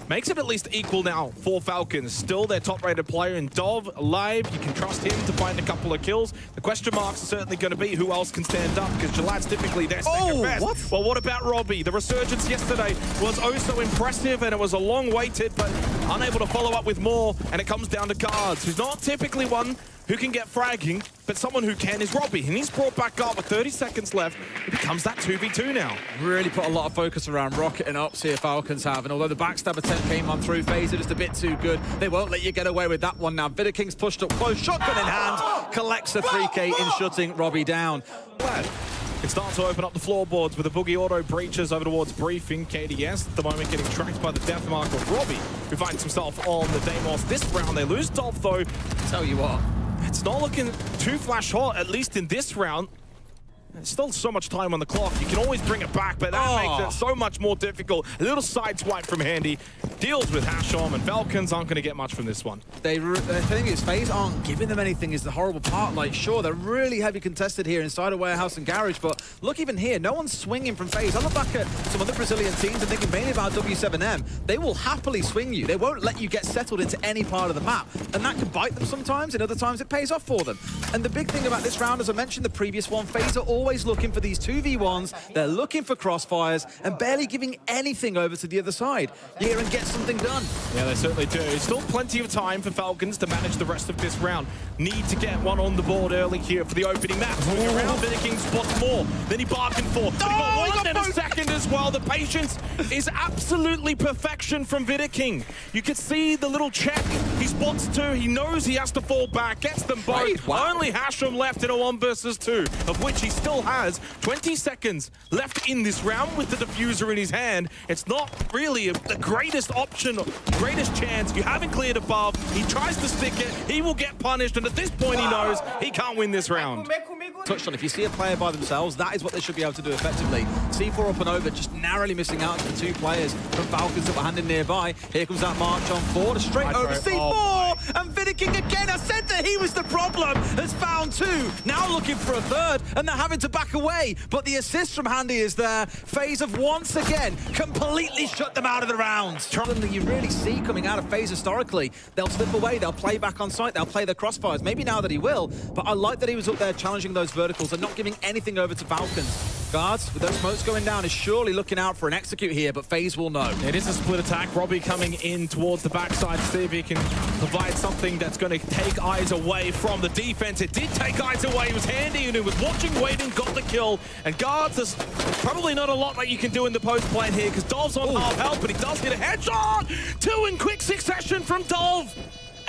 Makes it at least equal now for Falcons. Still their top-rated player in Dov alive. You can trust him to find a couple of kills. The question marks are certainly going to be who else can stand up, because Gillad's typically their second best. What? Well, what about Robbie? The resurgence yesterday was oh so impressive, and it was a long waited, but unable to follow up with more, and it comes down to Guards, who's not typically one who can get fragging, but someone who can is Robbie, and he's brought back up with 30 seconds left. It becomes that 2v2 now. Really put a lot of focus around rocketing ups here, Falcons have, and although the backstab attempt came on through, Faze are just a bit too good. They won't let you get away with that one now. King's pushed up close, shotgun in hand, collects a 3K in shutting Robbie down. It starts to open up the floorboards with the Boogie Auto breaches over towards Briefing. KDS at the moment getting tracked by the death mark of Robbie, who finds himself on the Deimos. This round they lose Dolph though. Tell you what, it's not looking too flash hot, at least in this round. There's still so much time on the clock. You can always bring it back, but that makes it so much more difficult. A little side swipe from Handy. Deals with Hashom, and Falcons aren't going to get much from this one. The thing is, Faze aren't giving them anything is the horrible part. Like, sure, they're really heavy contested here inside a warehouse and garage, but look, even here, no one's swinging from Faze. I look back at some other Brazilian teams and thinking mainly about W7M. They will happily swing you. They won't let you get settled into any part of the map, and that can bite them sometimes, and other times it pays off for them. And the big thing about this round, as I mentioned the previous one, Faze are always looking for these 2v1s. They're looking for crossfires and barely giving anything over to the other side. Here and get something done. Yeah, they certainly do. Still plenty of time for Falcons to manage the rest of this round. Need to get one on the board early here for the opening map. Swing around, King spots more than he bargained for. But he got one in a second as well. The patience is absolutely perfection from King. You can see the little check. He spots two. He knows he has to fall back. Gets them both. Only Hasham left in a 1 versus 2, of which he still has 20 seconds left in this round with the diffuser in his hand. It's not really the greatest option, greatest chance. You haven't cleared above. He tries to stick it. He will get punished, and at this point he knows he can't win this round. Touched on, if you see a player by themselves, that is what they should be able to do effectively. C4 up and over, just narrowly missing out to the 2 players from Falcons that were handing nearby. Here comes that march on forward, straight over C4, and King again. I said that he was the problem, has found 2. Now looking for a 3rd, and they're having to back away. But the assist from Handy is there. Faze have once again completely shut them out of the round. Something that you really see coming out of Faze historically. They'll slip away, they'll play back on site, they'll play the crossfires. Maybe now that he will, but I like that he was up there challenging those verticals and not giving anything over to Falcons. Guards, with those smokes going down, is surely looking out for an execute here, but Faze will know. It is a split attack. Robbie coming in towards the backside to see if he can provide something that's going to take eyes away from the defense. It did take eyes away. It was Handy, and it was watching, waiting, got the kill. And Guards, there's probably not a lot that you can do in the post play here, because Dov's on half health, but he does hit a headshot! 2 in quick succession from Dov!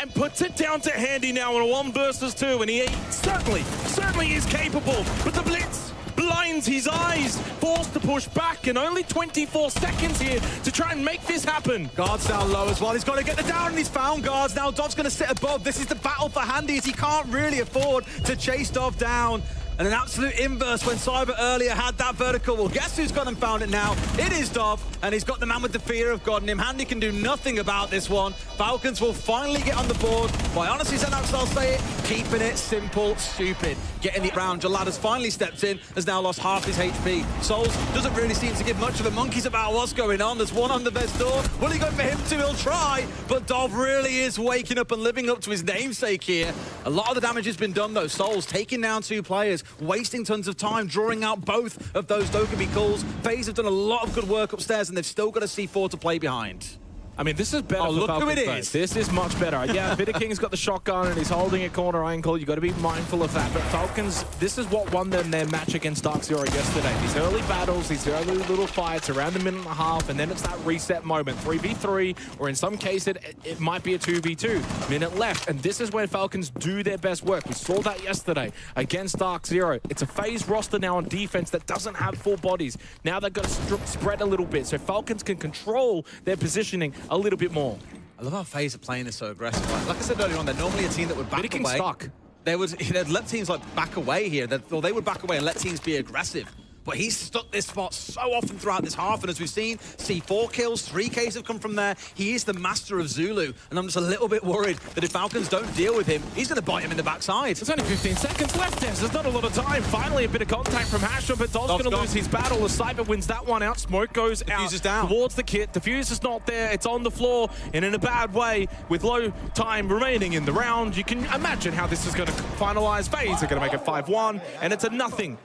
And puts it down to Handy now in a 1 versus 2, and he certainly is capable, but the blitz blinds his eyes, forced to push back, and only 24 seconds here to try and make this happen. Guards down low as well. He's got to get the down, and he's found Guards. Now Dov's going to sit above. This is the battle for Handy, as he can't really afford to chase Dov down. And an absolute inverse when Cyber earlier had that vertical. Well, guess who's gone and found it now? It is Dov, and he's got the man with the fear of God in him. Handy can do nothing about this one. Falcons will finally get on the board. By honestly, I'll say it, keeping it simple, stupid. Getting the round. Jalad has finally stepped in, has now lost half his HP. Souls doesn't really seem to give much of a monkeys about what's going on. There's one on the best door. Will he go for him too? He'll try, but Dov really is waking up and living up to his namesake here. A lot of the damage has been done though. Souls taking down 2 players, wasting tons of time, drawing out both of those Dokkaebi calls. Faze have done a lot of good work upstairs, and they've still got a C4 to play behind. I mean, this is better for look Falcons. who it is. This is much better. Yeah, King's got the shotgun and he's holding a corner ankle. You got to be mindful of that. But Falcons, this is what won them their match against Dark Zero yesterday. These early battles, these early little fights around the 1.5 minute, and then it's that reset moment. 3v3, or in some cases, it might be a 2v2. Minute left, and this is where Falcons do their best work. We saw that yesterday against Dark Zero. It's a Faze roster now on defense that doesn't have full bodies. Now they've got to spread a little bit, so Falcons can control their positioning a little bit more. I love how FaZe are playing this so aggressive. Like I said earlier on, they're normally a team that would back away. Stuck. They'd let teams like back away here, or they would back away and let teams be aggressive. but he's stuck this spot so often throughout this half, and as we've seen, C4 kills, 3 Ks have come from there. He is the master of Zulu, and I'm just a little bit worried that if Falcons don't deal with him, he's going to bite him in the backside. There's only 15 seconds left, Des. There's not a lot of time. Finally, a bit of contact from Hashem, but Dov's going to lose his battle as Cyber wins that one out. Smoke goes Diffuser's out down towards the kit. Diffuser's not there. It's on the floor and in a bad way with low time remaining in the round. You can imagine how this is going to finalize. Faze are going to make it 5-1, and it's a nothing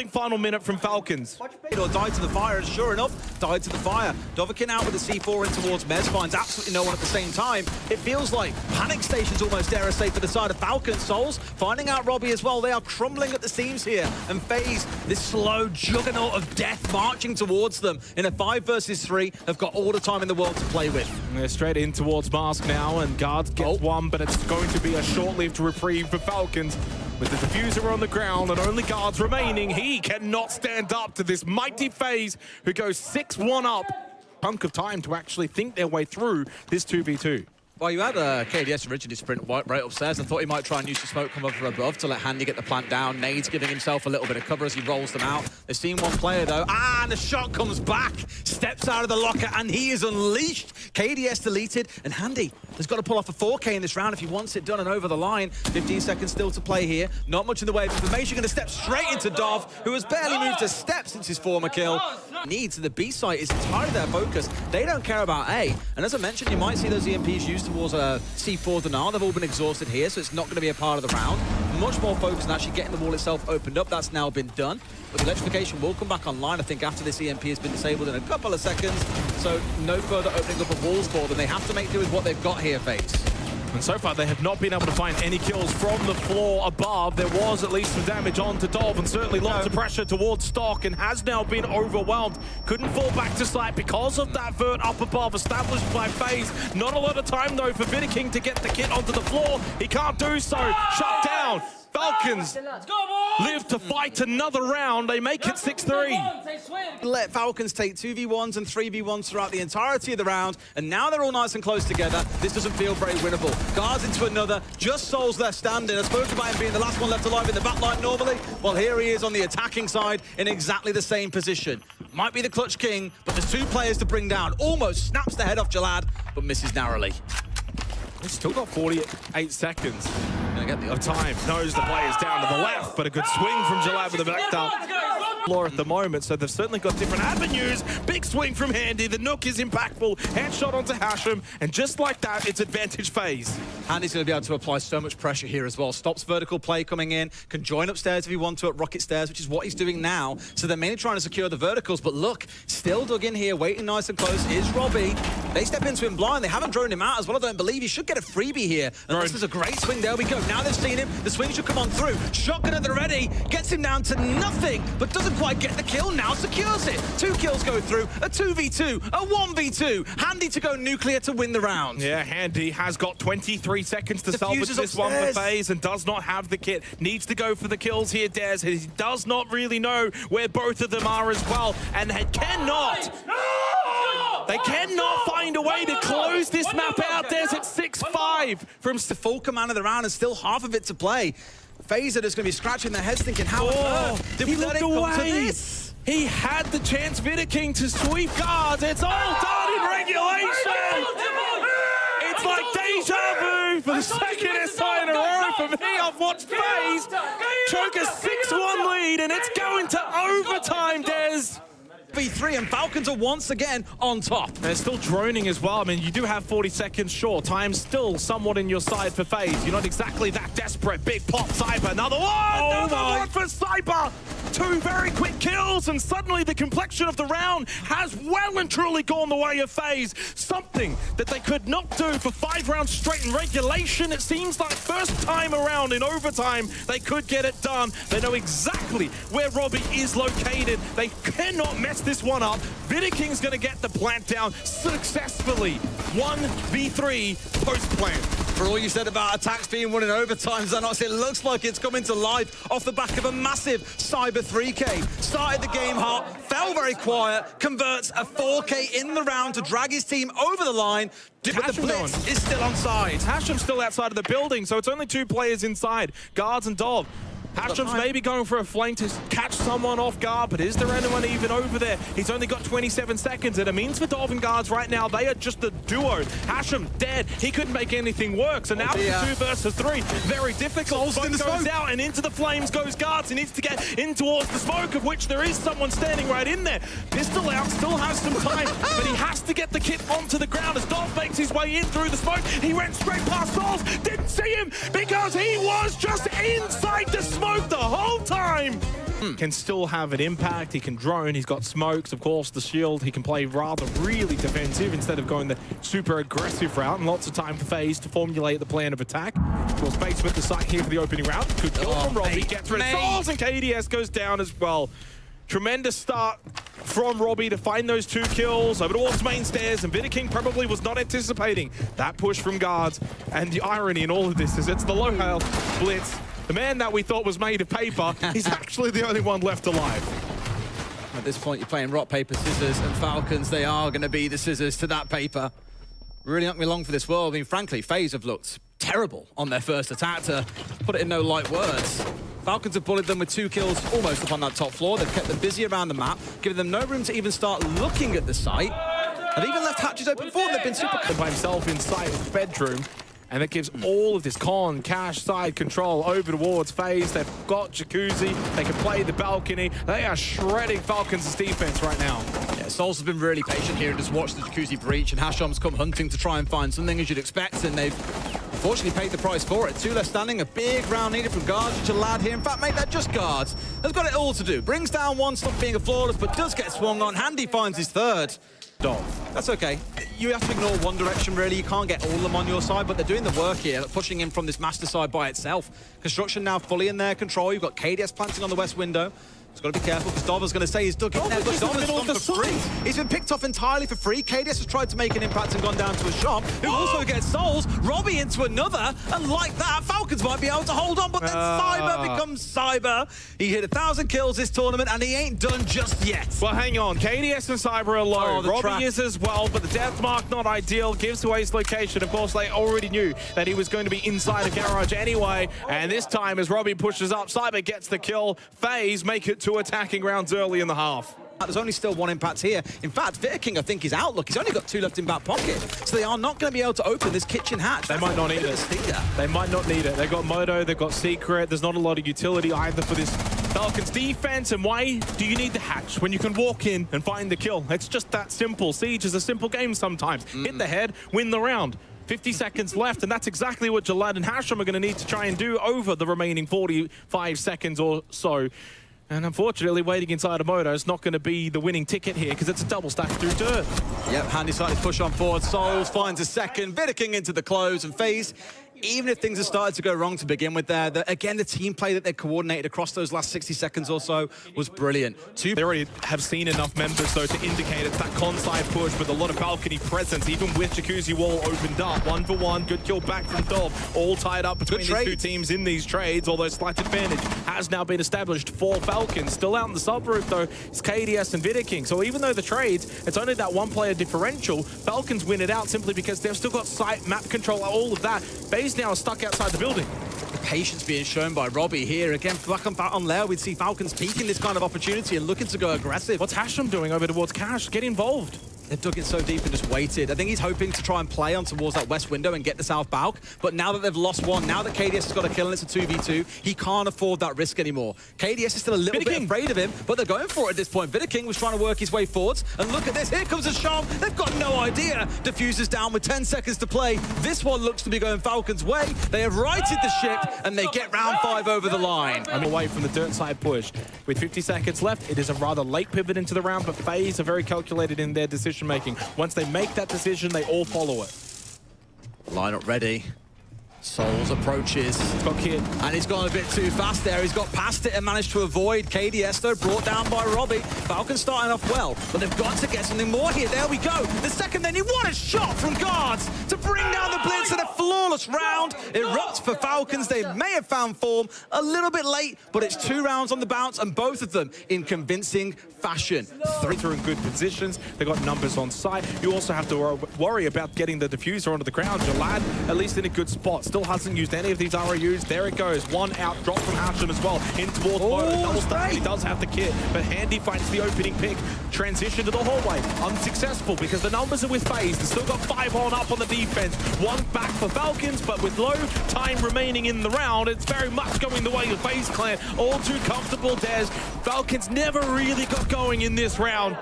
final minute from Falcons. Or died to the fire, and sure enough, died to the fire. Dovahkiin out with the C4 in towards Mez, finds absolutely no one at the same time. It feels like panic stations almost, dare I say, for the side of Falcons. Souls finding out Robbie as well. They are crumbling at the seams here. And Faze, this slow juggernaut of death marching towards them in a 5 versus 3, have got all the time in the world to play with. And they're straight in towards Mask now, and Guards gets one, but it's going to be a short-lived reprieve for Falcons. With the Diffuser on the ground and only Guards remaining, he cannot stand up to this mighty Faze who goes 6-1 up. Chunk of time to actually think their way through this 2v2. Well, you had KDS originally sprint right upstairs. I thought he might try and use the smoke come over above to let Handy get the plant down. Nade's giving himself a little bit of cover as he rolls them out. They've seen one player, though. And the shot comes back. Steps out of the locker, and he is unleashed. KDS deleted, and Handy has got to pull off a 4K in this round if he wants it done and over the line. 15 seconds still to play here. Not much in the way of information. Going to step straight into Dov, who has barely moved a step since his former kill. Needs the B site is entirely their focus. They don't care about A. And as I mentioned, you might see those EMPs used towards C4 Dinar. They've all been exhausted here, so it's not going to be a part of the round. Much more focus on actually getting the wall itself opened up. That's now been done. But the electrification will come back online, I think, after this EMP has been disabled in a couple of seconds. So no further opening up of walls for them. They have to make do with what they've got here, Faze. And so far, they have not been able to find any kills from the floor above. There was at least some damage onto Dov, and certainly lots of pressure towards Stock, and has now been overwhelmed. Couldn't fall back to site because of that vert up above established by Faze. Not a lot of time, though, for Vidiking to get the kit onto the floor. He can't do so. Shut down. Falcons live to fight another round. They make it 6-3. Let Falcons take 2v1s and 3v1s throughout the entirety of the round, and now they're all nice and close together. This doesn't feel very winnable. Guards into another, just Souls left standing. I spoke about him being the last one left alive in the backline normally. Well, here he is on the attacking side in exactly the same position. Might be the clutch king, but there's 2 players to bring down. Almost snaps the head off Jalad, but misses narrowly. He's still got 48 seconds Get the of time. Knows the player's down to the left, but a good swing from Jalad with the vector. Floor at the moment, so they've certainly got different avenues. Big swing from Handy. The Nook is impactful. Headshot onto Hashem, and just like that, it's advantage Faze. Handy's going to be able to apply so much pressure here as well. Stops vertical play coming in, can join upstairs if he wants to at rocket stairs, which is what he's doing now. So they're mainly trying to secure the verticals, but look, still dug in here, waiting nice and close is Robbie. They step into him blind. They haven't droned him out as well. I don't believe he should get a freebie here. And this is a great swing. There we go. Now they've seen him. The swing should come on through. Shotgun at the ready. Gets him down to nothing, but doesn't quite get the kill. Now secures it. 2 kills go through. A 2v2. A 1v2. Handy to go nuclear to win the round. Yeah, Handy has got 23 seconds to salvage this one for Faze and does not have the kit. Needs to go for the kills here, Des. He does not really know where both of them are as well, and they cannot find a way to close this map out, Des. It's 6-5 from the full command of the round and still half of it to play. Faze are just going to be scratching their heads thinking, how on earth did we let it come to this? He had the chance, Vidiking, to sweep Guards. It's all done in regulation. It's like deja vu for the second SI in a row for me. I've watched Faze choke a 6-1 lead, and it's going to overtime, Des. V3, and Falcons are once again on top. They're still droning as well. I mean, you do have 40 seconds short. Time's still somewhat in your side for Faze. You're not exactly that desperate. Big pop, Cyber, another one! Another one for Cyber! 2 very quick kills, and suddenly the complexion of the round has well and truly gone the way of Faze. Something that they could not do for 5 rounds straight in regulation. It seems like first time around in overtime, they could get it done. They know exactly where Robbie is located. They cannot mess this one up. Vidiking's going to get the plant down successfully. 1v3 post-plant. For all you said about attacks being won in overtime, Xanox, it looks like it's coming to life off the back of a massive Cyber 3K. Started the game hot, fell very quiet, converts a 4K in the round to drag his team over the line, but the blitz is still on side. Hashem's still outside of the building, so it's only 2 players inside, Guards and Dov. Hashem's maybe going for a flank to catch someone off guard, but is there anyone even over there? He's only got 27 seconds, and it means for Dolphin guards right now, they are just a duo. Hashem dead. He couldn't make anything work, so now it's 2 versus 3. Very difficult. Smoke goes out, and into the flames goes guards. He needs to get in towards the smoke, of which there is someone standing right in there. Pistol out, still has some time, but he has to get the kit onto the ground as Dolph makes his way in through the smoke. He went straight past Souls, didn't see him because he was just inside the smoke the whole time. Can still have an impact. He can drone. He's got smokes, of course, the shield. He can play rather really defensive instead of going the super aggressive route, and lots of time for FaZe to formulate the plan of attack. Of course, FaZe with the sight here for the opening round. Good kill from Robbie. Gets rid of Souls, and KDS goes down as well. Tremendous start from Robbie to find those 2 kills over towards main stairs, and Vidaking probably was not anticipating that push from guards. And the irony in all of this is it's the low hail blitz. The man that we thought was made of paper, he's actually the only one left alive. At this point, you're playing rock, paper, scissors, and Falcons, they are going to be the scissors to that paper. Really not going to be long for this world. I mean, frankly, FaZe have looked terrible on their first attack, to put it in no light words. Falcons have bullied them with 2 kills almost up on that top floor. They've kept them busy around the map, giving them no room to even start looking at the site. They've even left hatches open for them. They've been super... by himself inside his bedroom. And it gives all of this con, cash, side control over towards FaZe. They've got Jacuzzi. They can play the balcony. They are shredding Falcons' defense right now. Yeah, Souls has been really patient here and just watched the Jacuzzi breach, and Hashem's come hunting to try and find something, as you'd expect, and they've unfortunately paid the price for it. 2 left standing, a big round needed from guards, which are lad here. In fact, mate, they're just guards. They've got it all to do. Brings down 1, stop being a flawless, but does get swung on. Handy finds his 3rd. Dolph. That's okay. You have to ignore one direction, really. You can't get all of them on your side, but they're doing the work here, pushing in from this master side by itself. Construction now fully in their control. You've got KDS planting on the west window. He's got to be careful, because Dover's going to say he's dug in there, but Dover's gone for free. He's been picked off entirely for free. KDS has tried to make an impact and gone down to a shop, who also gets Souls. Robbie into another, and like that, Falcons might be able to hold on, but then Cyber becomes Cyber. He hit 1,000 kills this tournament, and he ain't done just yet. Well, hang on. KDS and Cyber are low. Robbie is as well, but the death mark not ideal. Gives away his location. Of course, they already knew that he was going to be inside a garage anyway, and this time, as Robbie pushes up, Cyber gets the kill. FaZe make it to attacking rounds early in the half. There's only still 1 impact here. In fact, Vidaking, I think, is out. Look, he's only got 2 left in back pocket. So they are not going to be able to open this kitchen hatch. They might not need it. They might not need it. They've got Moto, they've got Secret. There's not a lot of utility either for this Falcons defense. And why do you need the hatch when you can walk in and find the kill? It's just that simple. Siege is a simple game sometimes. Hit the head, win the round. 50 seconds left, and that's exactly what Jalad and Hashem are going to need to try and do over the remaining 45 seconds or so. And unfortunately, waiting inside a Moto is not going to be the winning ticket here, because it's a double stack through dirt. Yep, handy slightly push on forward. Souls finds a second. Vidaking into the close, and FaZe, even if things have started to go wrong to begin with there, again, the team play that they coordinated across those last 60 seconds or so was brilliant. They already have seen enough members, though, to indicate it's that con-side push with a lot of balcony presence, even with Jacuzzi wall opened up. 1-for-1, good kill back from Dolph. All tied up between these 2 teams in these trades, although slight advantage has now been established for Falcons. Still out in the sub-roof, though, it's KDS and Vidaking. So even though the trades, it's only that 1-player differential, Falcons win it out simply because they've still got site, map control, all of that. FaZe now is stuck outside the building. The patience being shown by Robbie here. Again, back on Lair, we'd see Falcons peeking this kind of opportunity and looking to go aggressive. What's Hashem doing over towards Cash? Get involved. They've dug it so deep and just waited. I think he's hoping to try and play on towards that west window and get the south balk. But now that they've lost 1, now that KDS has got a kill and it's a 2v2, he can't afford that risk anymore. KDS is still a little bit afraid of him, but they're going for it at this point. Vidaking was trying to work his way forwards. And look at this. Here comes a shot. They've got no idea. Diffuser's down with 10 seconds to play. This one looks to be going Falcons' way. They have righted the ship, and they get round 5 over the line. I'm away from the dirt side push. With 50 seconds left, it is a rather late pivot into the round, but FaZe are very calculated in their decision-making. Once they make that decision, they all follow it. Lineup ready. Souls approaches. He's got Kid. And he's gone a bit too fast there. He's got past it and managed to avoid. KDS, though, brought down by Robbie. Falcons starting off well, but they've got to get something more here. There we go. The second they need. What a shot from guards to bring down the blitz, and a flawless scoreless round erupts for Falcons. They may have found form a little bit late, but it's 2 rounds on the bounce, and both of them in convincing fashion. 3 are in good positions. They've got numbers on site. You also have to worry about getting the diffuser onto the ground. Jalad, at least in a good spot, still hasn't used any of these ROUs. There it goes. One out, drop from Hashem as well. In towards Moto. Double stack. He does have the kit, but Handy finds the opening pick. Transition to the hallway. Unsuccessful because the numbers are with FaZe. They've still got 5 on up on the defense. 1 back for Falcons, but with low time remaining in the round, it's very much going the way of FaZe Clan. All too comfortable, Dez. Falcons never really got going in this round.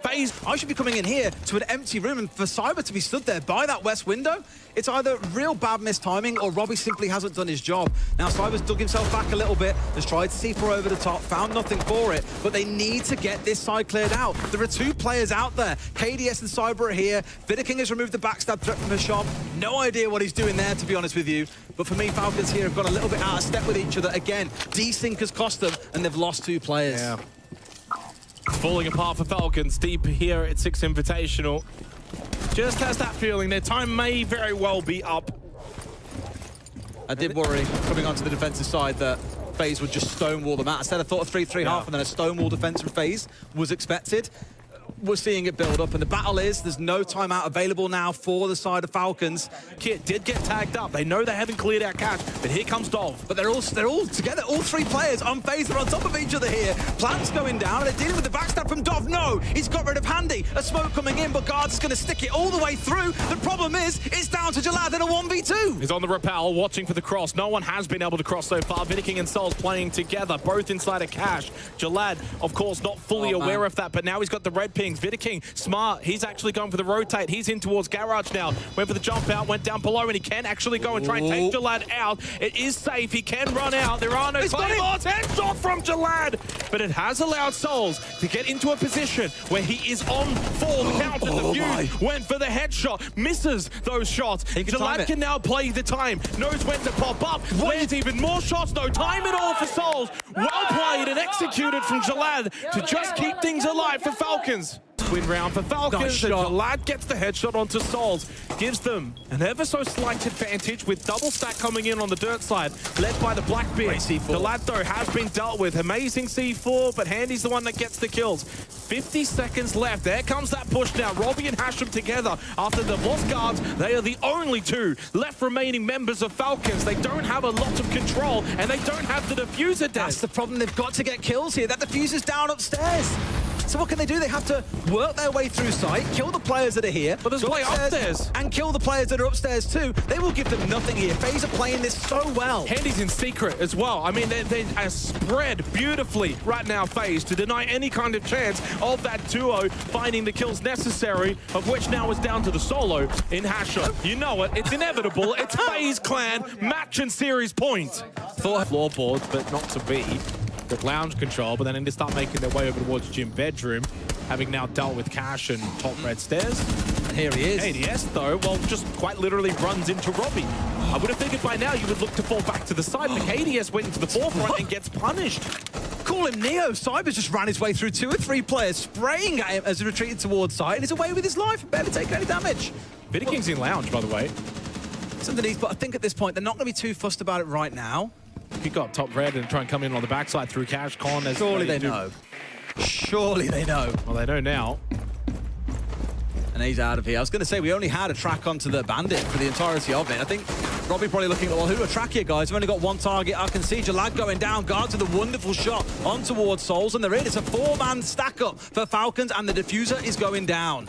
FaZe, I should be coming in here to an empty room, and for Cyber to be stood there by that west window, it's either real bad mistiming or Robbie simply hasn't done his job. Now Cyber's dug himself back a little bit, has tried to C4 over the top, found nothing for it, but they need to get this side cleared out. There are 2 players out there. KDS and Cyber are here. Vidaking has removed the backstab threat from his shop. No idea what he's doing there, to be honest with you. But for me, Falcons here have got a little bit out of step with each other. Again, desync has cost them, and they've lost 2 players. Yeah. Falling apart for Falcons, deep here at 6 Invitational. Just has that feeling their time may very well be up. I did worry, coming onto the defensive side, that FaZe would just stonewall them out. Instead, I thought a 3-3 half and then a stonewall defense from FaZe was expected. We're seeing it build up, and the battle is there's no timeout available now for the side of Falcons. Kit did get tagged up. They know they haven't cleared out cash, but here comes Dov. But they're all together. All 3 players on FaZe are on top of each other here. Plants going down, and they're dealing with the backstab from Dov. No, he's got rid of Handy. A smoke coming in, but Guards is going to stick it all the way through. The problem is, it's down to Jalad in a 1v2. He's on the rappel, watching for the cross. No one has been able to cross so far. Vidaking and Souls playing together, both inside of cash. Jalad, of course, not fully aware of that, but now he's got the red pings. Vidaking, smart. He's actually going for the rotate. He's in towards Garage now. Went for the jump out, went down below, and he can actually go and try and take Jalad out. It is safe. He can run out. There are no claymores. Headshot from Jalad. But it has allowed Souls to get into a position where he is on for the counter. The view went for the headshot. Misses those shots. Jalad can now play the time. Knows when to pop up. Lands even more shots. No time at all for Souls. Well played and executed from Jalad to just keep things alive for Falcons. Win round for Falcons. Nice and shot. Jalad gets the headshot onto Souls. Gives them an ever so slight advantage with double stack coming in on the dirt side, led by the Blackbeard. Jalad, though, has been dealt with. Amazing C4, but Handy's the one that gets the kills. 50 seconds left. There comes that push now. Robbie and Hashem together. After the lost Guards, they are the only 2 left remaining members of Falcons. They don't have a lot of control, and they don't have the diffuser down. That's the problem. They've got to get kills here. That diffuser's down upstairs. So what can they do? They have to work their way through site, kill the players that are here. But there's play upstairs. And kill the players that are upstairs too. They will give them nothing here. FaZe are playing this so well. Handy's in secret as well. I mean, they are spread beautifully right now, FaZe, to deny any kind of chance of that duo finding the kills necessary, of which now is down to the solo in Hashem. You know it. It's inevitable. It's FaZe Clan match and series point. For floorboards, but not to be. With lounge control, but then they start making their way over towards gym bedroom, having now dealt with Cash and top red stairs. And here he is. ADS, though, well, just quite literally runs into Robbie. I would have figured by now you would look to fall back to the side, but KDS went into the forefront and gets punished. Call him Neo. Cyber's just ran his way through 2 or 3 players, spraying at him as he retreated towards side, and he's away with his life and barely taking any damage. Vidaking's in lounge, by the way. It's underneath, but I think at this point they're not going to be too fussed about it right now. He got top red and try and come in on the backside through Cash. Con, surely they know. Surely they know. Well, they know now. And he's out of here. I was going to say, we only had a track onto the Bandit for the entirety of it. I think Robbie probably looking at, well, who are track here, guys? We've only got 1 target. I can see Jalad going down. Guards with a wonderful shot on towards Souls, and they're in. It's a 4-man stack up for Falcons, and the diffuser is going down.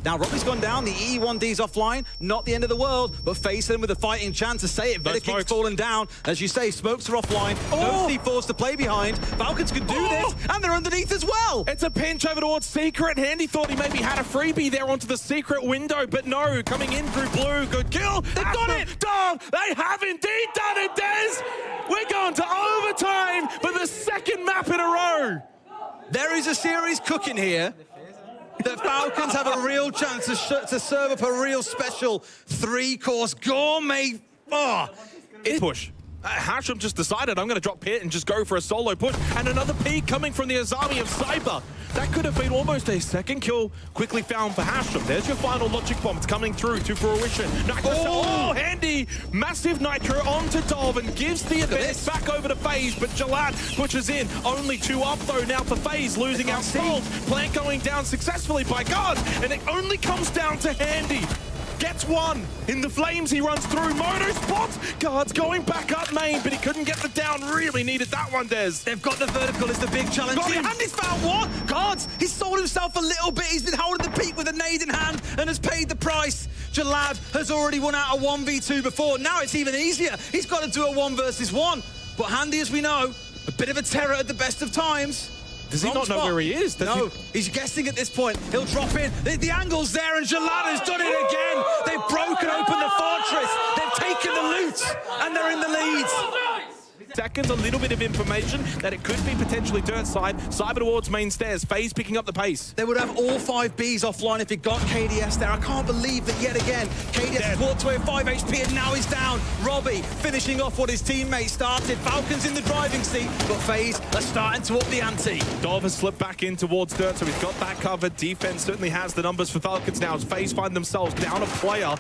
Now, Robbie's gone down. The E1D's offline. Not the end of the world, but facing him with a fighting chance to say it. Vidaking's fallen down. As you say, smokes are offline. No C4s to play behind. Falcons can do this, and they're underneath as well. It's a pinch over towards Secret. Handy thought he maybe had a freebie there onto the Secret window, but no. Coming in through blue. Good kill. They've got it. Dom, they have indeed done it, Dez. We're going to overtime for the 2nd map in a row. There is a series cooking here. The Falcons have a real chance to serve up a real special 3-course gourmet. Push. Hashem just decided I'm going to drop pit and just go for a solo push. And another peek coming from the Azami of Cyber. That could have been almost a second kill quickly found for Hashram. There's your final logic bomb. It's coming through to fruition. Nitro, oh, handy. Massive Nitro onto Dov and gives the advantage back over to FaZe, but Jalad pushes in. Only 2 up though now for FaZe, losing out Salt. Plant going down successfully by guards, and it only comes down to Handy. Gets one. In the flames, he runs through. Moto spots. Guards going back up main, but he couldn't get the down. Really needed that one, Des. They've got the vertical. It's the big challenge. And he's found one. Guards, he's sold himself a little bit. He's been holding the peak with a nade in hand and has paid the price. Jalad has already won out a 1v2 before. Now it's even easier. He's got to do a 1 versus 1. But Handy, as we know, a bit of a terror at the best of times. Does he not know where he is? No, he's guessing at this point. He'll drop in. The angle's there, and Jalad has done it again. They've broken open the fortress. They've taken the loot, and they're in the lead. Seconds, a little bit of information that it could be potentially dirt side. Cyber towards main stairs. FaZe picking up the pace. They would have all 5 Bs offline if he got KDS there. I can't believe that yet again. KDS has walked away with 5 HP and now he's down. Robbie finishing off what his teammate started. Falcons in the driving seat, but FaZe are starting to up the ante. Dov has slipped back in towards dirt, so he's got that covered. Defense certainly has the numbers for Falcons now as FaZe find themselves down a player.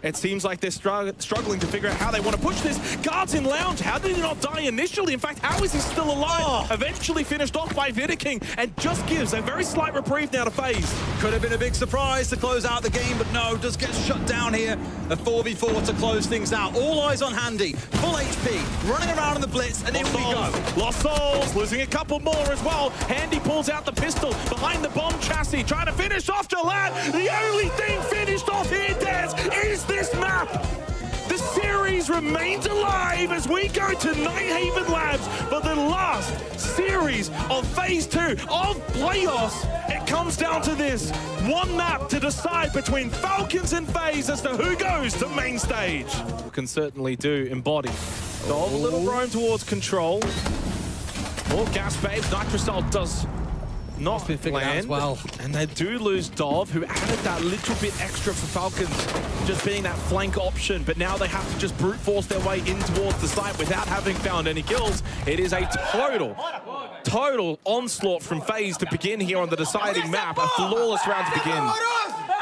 It seems like they're struggling to figure out how they want to push this. Guards in lounge. How did he not die initially? In fact, how is he still alive? Eventually finished off by Vidiking and just gives a very slight reprieve now to FaZe. Could have been a big surprise to close out the game, but no, does get shut down here. A 4v4 to close things out. All eyes on Handy. Full HP, running around in the blitz, and here we go. Lost souls, losing a couple more as well. Handy pulls out the pistol behind the bomb chassis, trying to finish off Jalad. The only thing finished off here, Des, is this map. The series remains alive as we go to Nighthaven Labs for the last series of Phase 2 of playoffs. It comes down to this one map to decide between Falcons and FaZe as to who goes to main stage. Can certainly do embody. Dov, a little roam towards control. Oh, gas babes. Nitrocell does not land as well. And they do lose Dov, who added that little bit extra for Falcons, just being that flank option. But now they have to just brute force their way in towards the site without having found any kills. It is a total onslaught from FaZe to begin here on the deciding map. A flawless round to begin.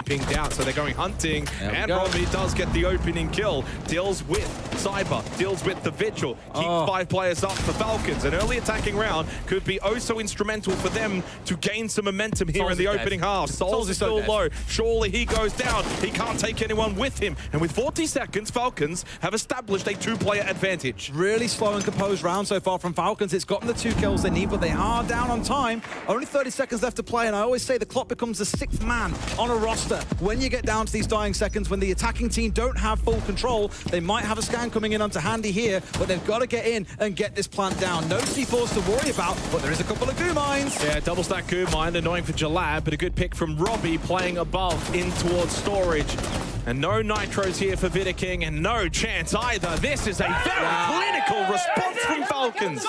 Pinged out, so they're going hunting, and Robbie does get the opening kill. Deals with Cyber, deals with the Vigil, keeps 5 players up for Falcons. An early attacking round could be oh so instrumental for them to gain some momentum here in the opening half. Souls is still low. Surely he goes down. He can't take anyone with him. And with 40 seconds, Falcons have established a 2-player advantage. Really slow and composed round so far from Falcons. It's gotten the 2 kills they need, but they are down on time. Only 30 seconds left to play, and I always say the clock becomes the 6th man on a roster. When you get down to these dying seconds, when the attacking team don't have full control, they might have a scan coming in onto Handy here, but they've got to get in and get this plant down. No C4s to worry about, but there is a couple of goo mines. Yeah, double stack goo mine, annoying for Jalad, but a good pick from Robbie playing above in towards storage. And no nitros here for Vidiking, and no chance either. This is a very clinical response from Falcons.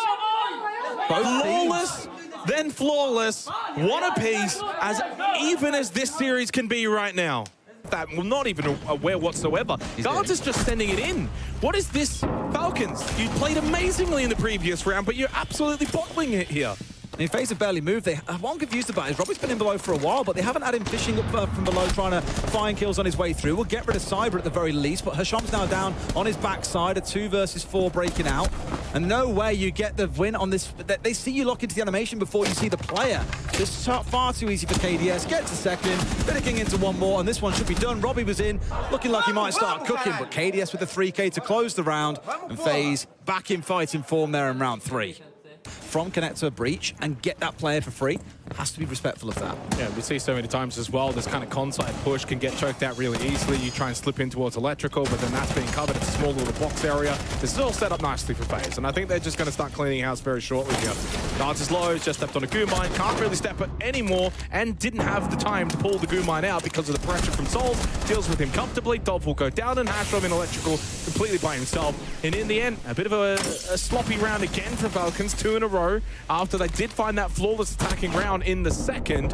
Flawless, then flawless, one apiece, as even as this series can be right now. That will not even aware whatsoever. Guards is just sending it in. What is this, Falcons? You played amazingly in the previous round, but you're absolutely bottling it here. I mean, FaZe have barely moved. What I'm confused about is Robbie's been in below for a while, but they haven't had him fishing up from below, trying to find kills on his way through. We'll get rid of Cyber at the very least, but Hasham's now down on his backside, a 2 versus 4 breaking out. And no way you get the win on this. They see you lock into the animation before you see the player. This is far too easy for KDS. Gets a second, Vidiking into one more, and this one should be done. Robbie was in, looking like he might start cooking, but KDS with the 3K to close the round, and FaZe back in fighting form there in round 3. From Connector Breach and get that player for free. Has to be respectful of that. Yeah, we see so many times as well, this kind of con-side push can get choked out really easily. You try and slip in towards electrical, but then that's being covered. It's a small little box area. This is all set up nicely for FaZe, and I think they're just going to start cleaning house very shortly here. Guards is low, just stepped on a goo mine, can't really step it anymore, and didn't have the time to pull the goo mine out because of the pressure from Souls. Deals with him comfortably. Dov will go down, and Hashram in electrical completely by himself. And in the end, a bit of a sloppy round again for Falcons, 2 in a row, after they did find that flawless attacking round in the second.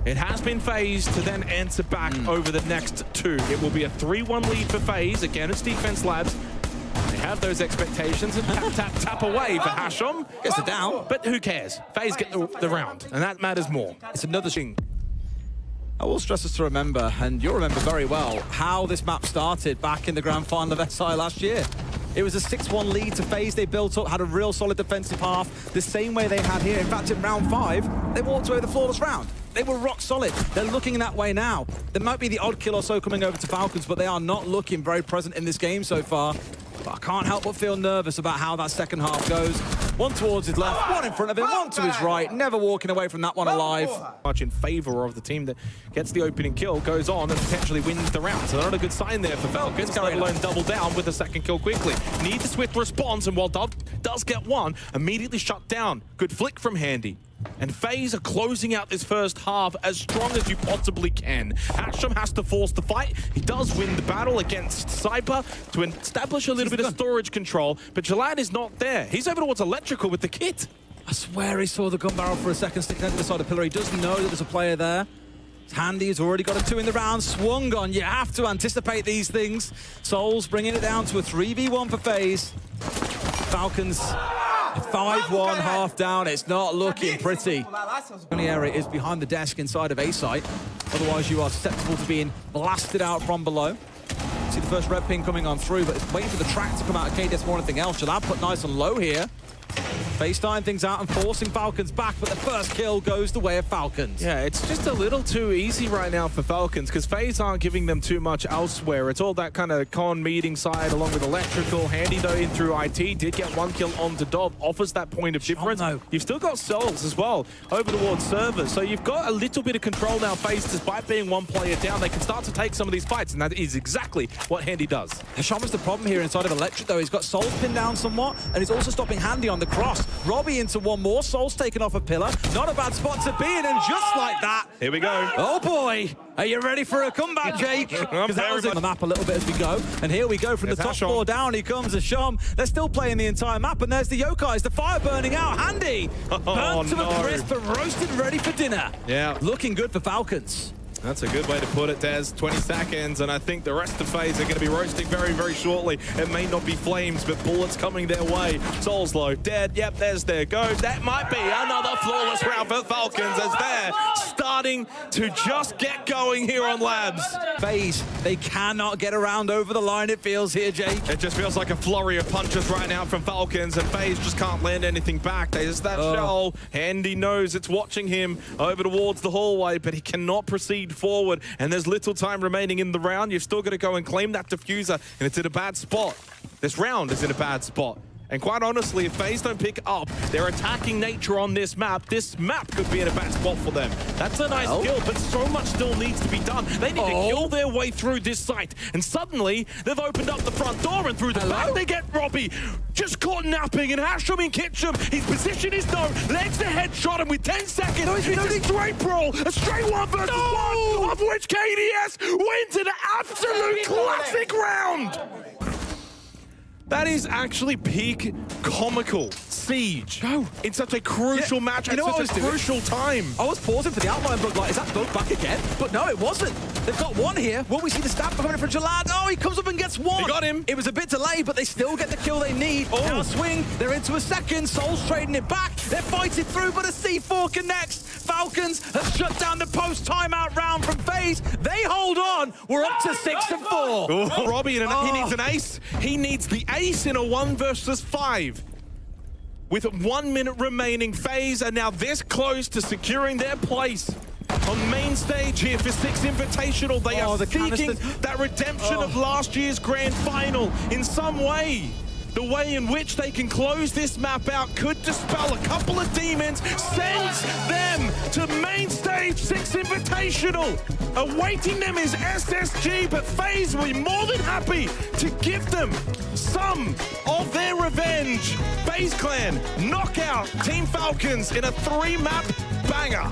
It has been FaZe to then answer back over the next 2. It will be a 3-1 lead for FaZe against Defense Labs. They have those expectations and tap, tap, tap away for Hasham. Gets it down. But who cares? FaZe get the round, and that matters more. It's another thing. I will stress us to remember, and you'll remember very well, how this map started back in the grand final of SI last year. It was a 6-1 lead to FaZe. They built up, had a real solid defensive half, the same way they had here. In fact, in round 5, they walked away with a flawless round. They were rock solid. They're looking that way now. There might be the odd kill or so coming over to Falcons, but they are not looking very present in this game so far. But I can't help but feel nervous about how that second half goes. One towards his left, one in front of him, one to his right. Never walking away from that one alive. Much in favor of the team that gets the opening kill, goes on and potentially wins the round. So not a good sign there for Falcons, let alone double down with the second kill quickly. Need the swift response, and while Dove does get one, immediately shut down. Good flick from Handy. And FaZe are closing out this first half as strong as you possibly can. Hasham has to force the fight. He does win the battle against Cyber to establish a little bit of storage control, but Jalad is not there. He's over towards Electrical with the kit. I swear he saw the gun barrel for a second sticking out to the side of the pillar. He does know that there's a player there. It's Handy, he's already got a 2 in the round. Swung on. You have to anticipate these things. Souls bringing it down to a 3v1 for FaZe. Falcons 5-1, half down. It's not looking pretty. The only area is behind the desk inside of A site. Otherwise, you are susceptible to being blasted out from below. See the first red ping coming on through, but it's waiting for the track to come out of KDS more than anything else. Jalad put nice and low here. FaZe tying things out and forcing Falcons back, but the first kill goes the way of Falcons. Yeah, it's just a little too easy right now for Falcons because FaZe aren't giving them too much elsewhere. It's all that kind of con meeting side along with Electrical. Handy though in through IT, did get one kill onto Dove, offers that point of difference. no. You've still got Souls as well over towards servers, so you've got a little bit of control now. FaZe, despite being one player down, they can start to take some of these fights, and that is exactly what Handy does. Hasham is the problem here inside of Electric though. He's got Souls pinned down somewhat, and he's also stopping Handy on the cross. Robbie into one more, Souls taken off a pillar. Not a bad spot to be in, and just like that. Here we go. Oh boy, are you ready for a comeback, Jake? Because that was on the map a little bit as we go. And here we go from the top Hasham. 4 down. He comes, Hasham. They're still playing the entire map, and there's the Yokais, the fire burning out. Handy, burnt to a crisp and roasted ready for dinner. Yeah. Looking good for Falcons. That's a good way to put it, Des. 20 seconds, and I think the rest of FaZe are going to be roasting very, very shortly. It may not be flames, but bullets coming their way. Souls low, dead. Yep, there's their go. That might be another flawless round for Falcons as they're starting to just get going here on Labs. FaZe, they cannot get around over the line, it feels here, Jake. It just feels like a flurry of punches right now from Falcons, and FaZe just can't land anything back. There's that shell. Handy knows it's watching him over towards the hallway, but he cannot proceed forward, and there's little time remaining in the round. You've still got to go and claim that diffuser, and it's in a bad spot. This round is in a bad spot. And quite honestly, if FaZe don't pick up their attacking nature on this map could be in a bad spot for them. That's a nice kill, but so much still needs to be done. They need to kill their way through this site. And suddenly, they've opened up the front door, and through the back, they get Robbie just caught napping, and Hasham in Kitchen. His position is no. Legs to headshot, and with 10 seconds, it's a straight brawl. A straight 1 versus 1, of which KDS wins an absolute classic round. That is actually peak comical Siege in such a crucial match at such a crucial time. I was pausing for the outline, but like, is that both back again? But no, it wasn't. They've got one here. Will we see the stab coming in from Jalad? Oh, he comes up and gets one. They got him. It was a bit delayed, but they still get the kill they need. Now swing. They're into a second. Souls trading it back. They're fighting through, but a C4 connects. Falcons have shut down the post timeout round from FaZe. They hold on. We're up to 6 and 4. Robbie, he needs an ace. He needs the ace in a 1 versus 5. With 1 minute remaining, FaZe are now this close to securing their place on main stage here for 6 Invitational. They are seeking that redemption of last year's grand final in some way. The way in which they can close this map out could dispel a couple of demons, sends them to main stage 6 Invitational. Awaiting them is SSG, but FaZe will be more than happy to give them some of their revenge. FaZe Clan knock out Team Falcons in a 3-map banger.